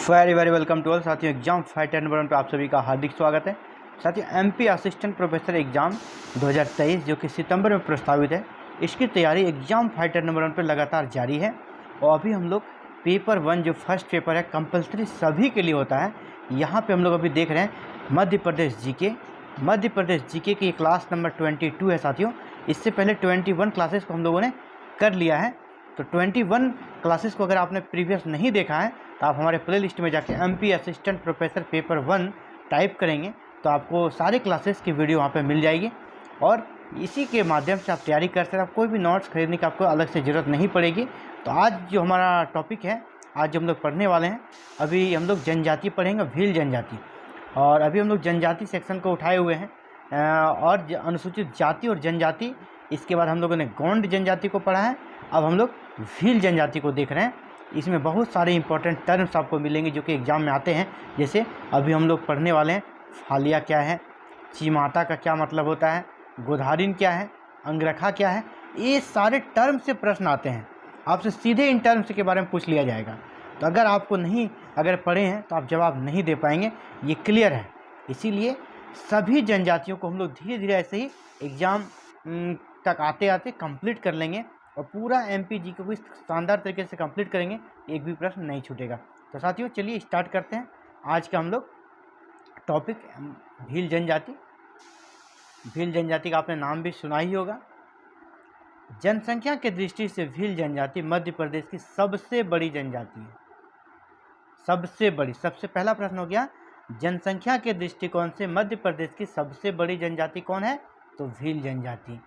Very very welcome to all साथियों। Exam fighter number 1 पर आप सभी का हार्दिक स्वागत है। साथियों, एमपी असिस्टेंट प्रोफेसर एग्ज़ाम 2023 जो कि सितंबर में प्रस्तावित है, इसकी तैयारी एग्जाम फाइटर नंबर 1 पर लगातार जारी है। और अभी हम लोग पेपर 1 जो फर्स्ट पेपर है कंपलसरी सभी के लिए होता है, यहाँ पे हम लोग अभी देख रहे हैं मध्य प्रदेश जीके की क्लास नंबर 22 है साथियों। इससे पहले 21 क्लासेस को हम लोगों ने कर लिया है। तो 21 क्लासेस को अगर आपने प्रीवियस नहीं देखा है तो आप हमारे प्ले लिस्ट में जाके MP assistant professor paper 1 type करेंगे तो आपको सारे क्लासेस की वीडियो वहाँ पे मिल जाएगी और इसी के माध्यम से आप तैयारी कर सकते हैं। आप कोई भी नोट्स खरीदने की आपको अलग से ज़रूरत नहीं पड़ेगी। तो आज जो हमारा टॉपिक है, आज जो हम लोग पढ़ने वाले हैं, अभी हम लोग जनजाति पढ़ेंगे, भील जनजाति। और अभी हम लोग जनजाति सेक्शन को उठाए हुए हैं और अनुसूचित जाति और जनजाति, इसके बाद हम लोगों ने गोंड जनजाति को पढ़ा है। अब हम लोग भील जनजाति को देख रहे हैं। इसमें बहुत सारे इंपॉर्टेंट टर्म्स आपको मिलेंगे जो कि एग्ज़ाम में आते हैं। जैसे अभी हम लोग पढ़ने वाले हैं फालिया क्या है, चीमाता का क्या मतलब होता है, गोधारिन क्या है, अंगरखा क्या है। ये सारे टर्म से प्रश्न आते हैं, आपसे सीधे इन टर्म्स के बारे में पूछ लिया जाएगा। तो अगर आपको अगर पढ़े हैं तो आप जवाब नहीं दे पाएंगे, ये क्लियर है। इसीलिए सभी जनजातियों को हम लोग धीरे धीरे ऐसे ही एग्ज़ाम तक आते आते कंप्लीट कर लेंगे और पूरा एमपीजी को भी शानदार तरीके से कंप्लीट करेंगे, एक भी प्रश्न नहीं छूटेगा। तो साथियों चलिए स्टार्ट करते हैं आज का हम लोग टॉपिक। भील जनजाति। भील जनजाति का आपने नाम भी सुना ही होगा। जनसंख्या के दृष्टि से भील जनजाति मध्य प्रदेश की सबसे बड़ी जनजाति है। सबसे बड़ी, सबसे पहला प्रश्न हो गया, जनसंख्या के दृष्टिकोण से मध्य प्रदेश की सबसे बड़ी जनजाति कौन है? तो भील जनजाति।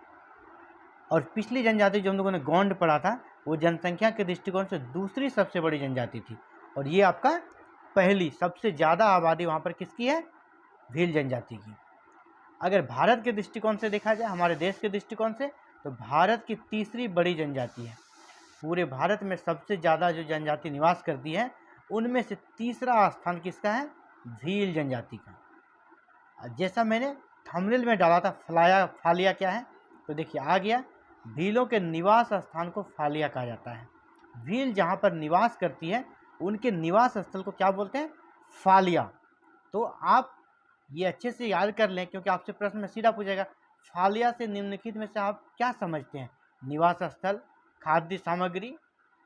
और पिछली जनजाति जो हम लोगों ने गोंड पढ़ा था, वो जनसंख्या के दृष्टिकोण से दूसरी सबसे बड़ी जनजाति थी। और ये आपका पहली, सबसे ज़्यादा आबादी वहाँ पर किसकी है? भील जनजाति की। अगर भारत के दृष्टिकोण से देखा जाए, हमारे देश के दृष्टिकोण से, तो भारत की तीसरी बड़ी जनजाति है। पूरे भारत में सबसे ज़्यादा जो जनजाति निवास करती है, उनमें से तीसरा स्थान किसका है? भील जनजाति का। जैसा मैंने थंबनेल में डाला था, फालिया क्या है, तो देखिए आ गया। भीलों के निवास स्थान को फालिया कहा जाता है। भील जहाँ पर निवास करती है उनके निवास स्थल को क्या बोलते हैं? फालिया। तो आप ये अच्छे से याद कर लें, क्योंकि आपसे प्रश्न में सीधा पूछेगा फालिया से निम्नलिखित में से आप क्या समझते हैं? निवास स्थल, खाद्य सामग्री,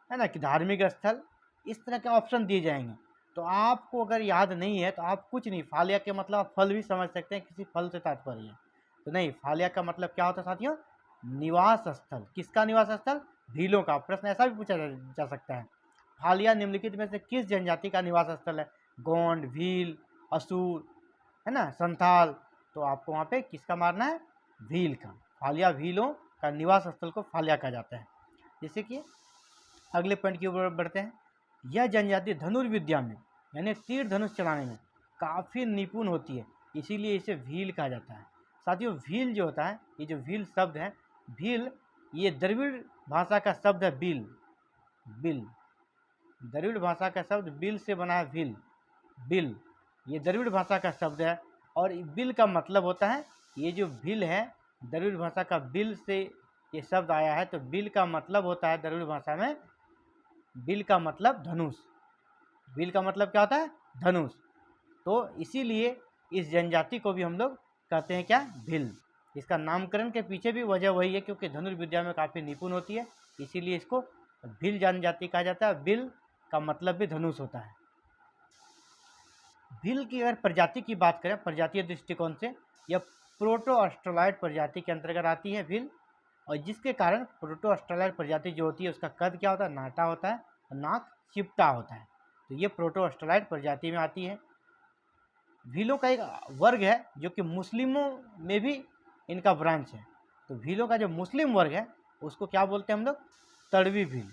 है ना, कि धार्मिक स्थल, इस तरह के ऑप्शन दिए जाएंगे। तो आपको अगर याद नहीं है तो आप कुछ नहीं, फालिया के मतलब आप फल भी समझ सकते हैं, किसी फल से तात्पर्य है। तो नहीं, फालिया का मतलब क्या होता है साथियों? निवास स्थल। किसका निवास स्थल? भीलों का। प्रश्न ऐसा भी पूछा जा सकता है, फालिया निम्नलिखित में से किस जनजाति का निवास स्थल है? गोंड, भील, असुर, है ना, संथाल। तो आपको वहाँ पे किसका मारना है? भील का। फालिया भीलों का निवास स्थल को फालिया कहा जाता है। जैसे कि अगले पॉइंट की ओर बढ़ते हैं। यह जनजाति धनुर्विद्या में, यानी तीर धनुष चलाने में काफ़ी निपुण होती है, इसीलिए इसे भील कहा जाता है। साथियों, भील जो होता है, ये जो भील शब्द है, भील ये द्रविड़ भाषा का शब्द है। बिल, द्रविड़ भाषा का शब्द बिल से बना है। बिल ये द्रविड़ भाषा का शब्द है। और बिल का मतलब होता है, ये जो भील है, द्रविड़ भाषा का बिल से ये शब्द आया है। तो बिल का मतलब होता है द्रविड़ भाषा में, बिल का मतलब धनुष। बिल का मतलब क्या होता है? धनुष। तो इसीलिए इस जनजाति को भी हम लोग कहते हैं क्या? भील। इसका नामकरण के पीछे भी वजह वही है, क्योंकि धनुर्विद्या में काफ़ी निपुण होती है, इसीलिए इसको भील जनजाति कहा जाता है। बिल का मतलब भी धनुष होता है। भील की अगर प्रजाति की बात करें, प्रजातीय दृष्टिकोण से, यह प्रोटो ऑस्ट्रेलॉइड प्रजाति के अंतर्गत आती है भील। और जिसके कारण प्रोटो ऑस्ट्रेलॉइड प्रजाति जो होती है, उसका कद क्या होता है? नाटा होता है और नाक चिपटा होता है। तो ये प्रोटो ऑस्ट्रेलॉइड प्रजाति में आती है। भीलों का एक वर्ग है जो कि मुस्लिमों में भी इनका ब्रांच है। तो भीलों का जो मुस्लिम वर्ग है उसको क्या बोलते हैं हम लोग? तड़वी भील।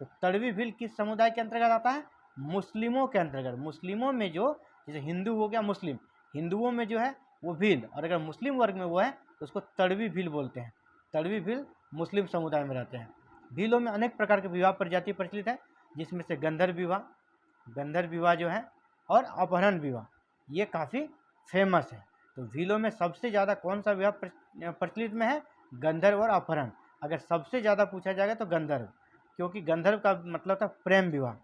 तो तड़वी भील किस समुदाय के अंतर्गत आता है? मुस्लिमों के अंतर्गत। मुस्लिमों में जो, जैसे हिंदू हो गया मुस्लिम, हिंदुओं में जो है वो भील, और अगर मुस्लिम वर्ग में वो है तो उसको तड़वी भील बोलते हैं। तड़वी भील मुस्लिम समुदाय में रहते हैं। भीलों में अनेक प्रकार के विवाह प्रजाति प्रचलित है, जिसमें से गंधर्व विवाह जो है, और अपहरण विवाह, ये काफ़ी फेमस है। तो भीलों में सबसे ज़्यादा कौन सा विवाह प्रचलित में है? गंधर्व और अपहरण। अगर सबसे ज़्यादा पूछा जाएगा तो गंधर्व, क्योंकि गंधर्व का मतलब था प्रेम विवाह,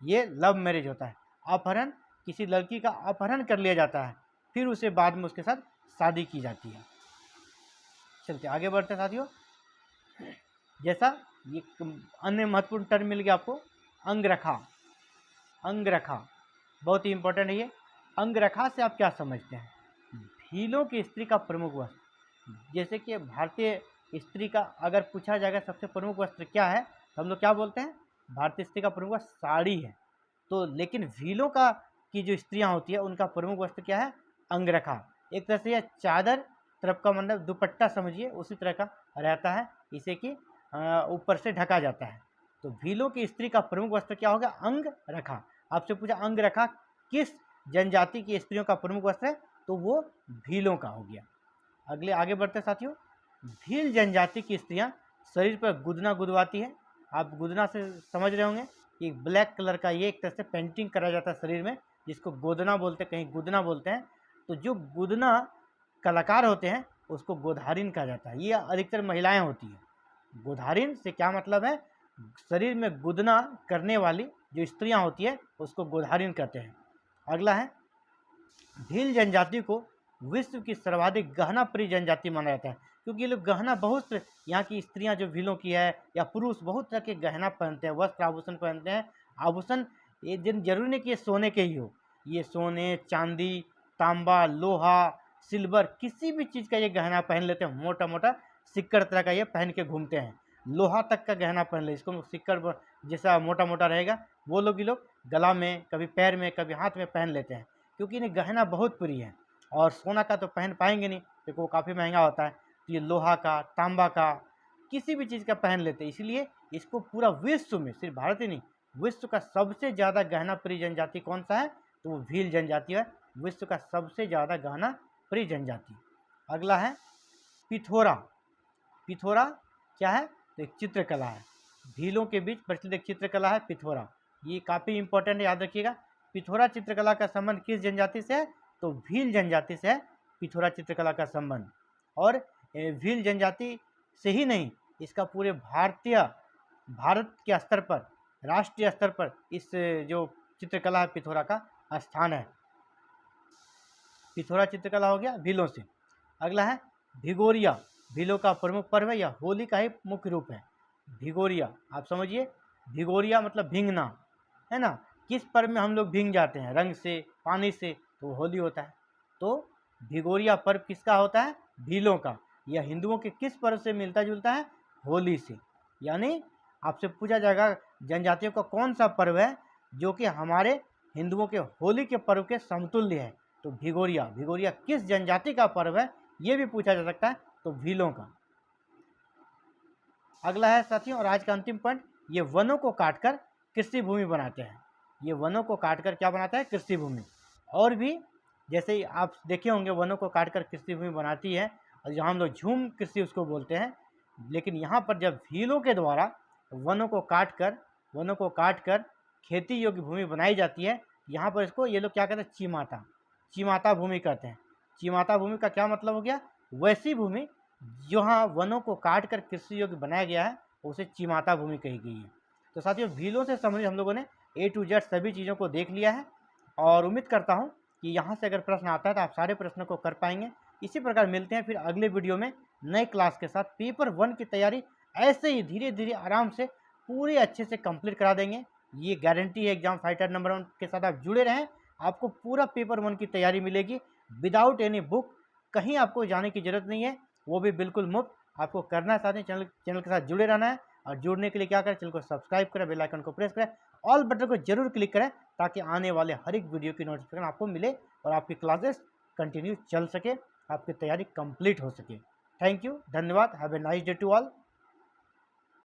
ये लव मैरिज होता है। अपहरण, किसी लड़की का अपहरण कर लिया जाता है, फिर उसे बाद में उसके साथ शादी की जाती है। चलते आगे बढ़ते हैं साथियों। जैसा ये अन्य महत्वपूर्ण टर्म मिल गया आपको, अंगरखा। अंगरखा बहुत ही इंपॉर्टेंट है ये। अंगरखा से आप क्या समझते हैं? भीलों की स्त्री का प्रमुख वस्त्र। जैसे कि भारतीय स्त्री का अगर पूछा जाएगा सबसे प्रमुख वस्त्र क्या है, तो हम लोग क्या बोलते हैं? भारतीय स्त्री का प्रमुख वस्त्र साड़ी है। तो लेकिन भीलों का की जो स्त्रियां होती है उनका प्रमुख वस्त्र क्या है? अंगरखा। एक तरह से यह चादर तरफ का मतलब दुपट्टा समझिए, उसी तरह का रहता है, इसे कि ऊपर से ढका जाता है। तो भीलों की स्त्री का प्रमुख वस्त्र क्या होगा? अंगरखा। आपसे पूछा अंगरखा किस जनजाति की स्त्रियों का प्रमुख वस्त्र है, तो वो भीलों का हो गया। अगले आगे बढ़ते साथियों। भील जनजाति की स्त्रियां शरीर पर गुदना गुदवाती है। आप गुदना से समझ रहे होंगे, ये ब्लैक कलर का ये एक तरह से पेंटिंग करा जाता है शरीर में, जिसको गोदना बोलते हैं, कहीं गुदना बोलते हैं। तो जो गुदना कलाकार होते हैं उसको गोधारिन कहा जाता है। ये अधिकतर महिलाएं होती हैं। गोधारिन से क्या मतलब है? शरीर में गुदना करने वाली जो स्त्रियां होती है उसको गोधारिन कहते हैं। अगला है, भील जनजाति को विश्व की सर्वाधिक गहना प्रिय जनजाति माना जाता है, क्योंकि ये लोग गहना बहुत, यहाँ की स्त्रियां जो भीलों की है या पुरुष बहुत तरह के गहना पहनते हैं, वस्त्र आभूषण पहनते हैं। आभूषण ये दिन जरूरी नहीं कि ये सोने के ही हो, ये सोने, चांदी, तांबा, लोहा, सिल्वर, किसी भी चीज़ का ये गहना पहन लेते हैं। मोटा मोटा सिक्कड़ तरह का ये पहन के घूमते हैं। लोहा तक का गहना पहन ले, इसको सिक्कड़ जैसा मोटा मोटा रहेगा वो लोग, ये लोग गला में, कभी पैर में, कभी हाथ में पहन लेते हैं, क्योंकि इन्हें गहना बहुत प्रिय है। और सोना का तो पहन पाएंगे नहीं क्योंकि वो काफ़ी महंगा होता है। तो ये लोहा का, तांबा का, किसी भी चीज़ का पहन लेते हैं। इसलिए इसको पूरा विश्व में, सिर्फ भारत ही नहीं, विश्व का सबसे ज़्यादा गहना प्रिय जनजाति कौन सा है? तो वो भील जनजाति है, विश्व का सबसे ज़्यादा गहना प्रिय जनजाति। अगला है पिथौरा। पिथौरा क्या है? तो एक चित्रकला है। भीलों के बीच प्रचलित एक चित्रकला है पिथौरा। ये काफ़ी इंपॉर्टेंट है, याद रखिएगा। पिथौरा चित्रकला का संबंध किस जनजाति से है? तो भील जनजाति से है पिथौरा चित्रकला का संबंध। और भील जनजाति से ही नहीं, इसका पूरे भारत के स्तर पर, राष्ट्रीय स्तर पर इस जो चित्रकला है पिथौरा का स्थान है। पिथौरा चित्रकला हो गया भीलों से। अगला है भिगोरिया। भीलों का प्रमुख पर्व है, या होली का ही मुख्य रूप है। भिगोरिया आप समझिए, भिगोरिया मतलब भींगना, है ना। किस पर्व में हम लोग भींग जाते हैं? रंग से, पानी से, तो होली होता है। तो भिगोरिया पर्व किसका होता है? भीलों का। यह हिंदुओं के किस पर्व से मिलता जुलता है? होली से। यानी आपसे पूछा जाएगा जनजातियों का कौन सा पर्व है जो कि हमारे हिंदुओं के होली के पर्व के समतुल्य है? तो भिगोरिया। भिगोरिया किस जनजाति का पर्व है, ये भी पूछा जा सकता है, तो भीलों का। अगला है साथियों, और आज का अंतिम पॉइंट, ये वनों को काटकर कृषि भूमि बनाते हैं। ये वनों को काटकर क्या बनाता है? कृषि भूमि। और भी जैसे आप देखे होंगे, वनों को काटकर कृषि भूमि बनाती है, और जहाँ हम लोग झूम कृषि उसको बोलते हैं। लेकिन यहाँ पर जब भीलों के द्वारा वनों को काटकर खेती योग्य भूमि बनाई जाती है, यहाँ पर इसको ये लोग क्या कहते हैं? चिमाता। चिमाता भूमि कहते हैं। चिमाता भूमि का क्या मतलब हो गया? वैसी भूमि जहाँ वनों को काटकर कृषि योग्य बनाया गया है, उसे चिमाता भूमि कही गई है। तो साथियों, भीलों से संबंधित हम लोगों ने A to Z सभी चीज़ों को देख लिया है, और उम्मीद करता हूँ कि यहाँ से अगर प्रश्न आता है तो आप सारे प्रश्नों को कर पाएंगे। इसी प्रकार मिलते हैं फिर अगले वीडियो में नए क्लास के साथ। पेपर 1 की तैयारी ऐसे ही धीरे धीरे आराम से पूरे अच्छे से कंप्लीट करा देंगे, ये गारंटी है। एग्जाम फाइटर नंबर 1 के साथ आप जुड़े रहें, आपको पूरा पेपर 1 की तैयारी मिलेगी विदाउट एनी बुक। कहीं आपको जाने की जरूरत नहीं है, वो भी बिल्कुल मुफ्त। आपको करना है साथ चैनल के साथ जुड़े रहना है, और जुड़ने के लिए क्या करें? चैनल को सब्सक्राइब करें, बेल आइकन को प्रेस करें, ऑल बटन को जरूर क्लिक करें, ताकि आने वाले हर एक वीडियो की नोटिफिकेशन आपको मिले और आपकी क्लासेस कंटिन्यू चल सके, आपकी तैयारी कंप्लीट हो सके। थैंक यू, धन्यवाद। Have a nice day to all.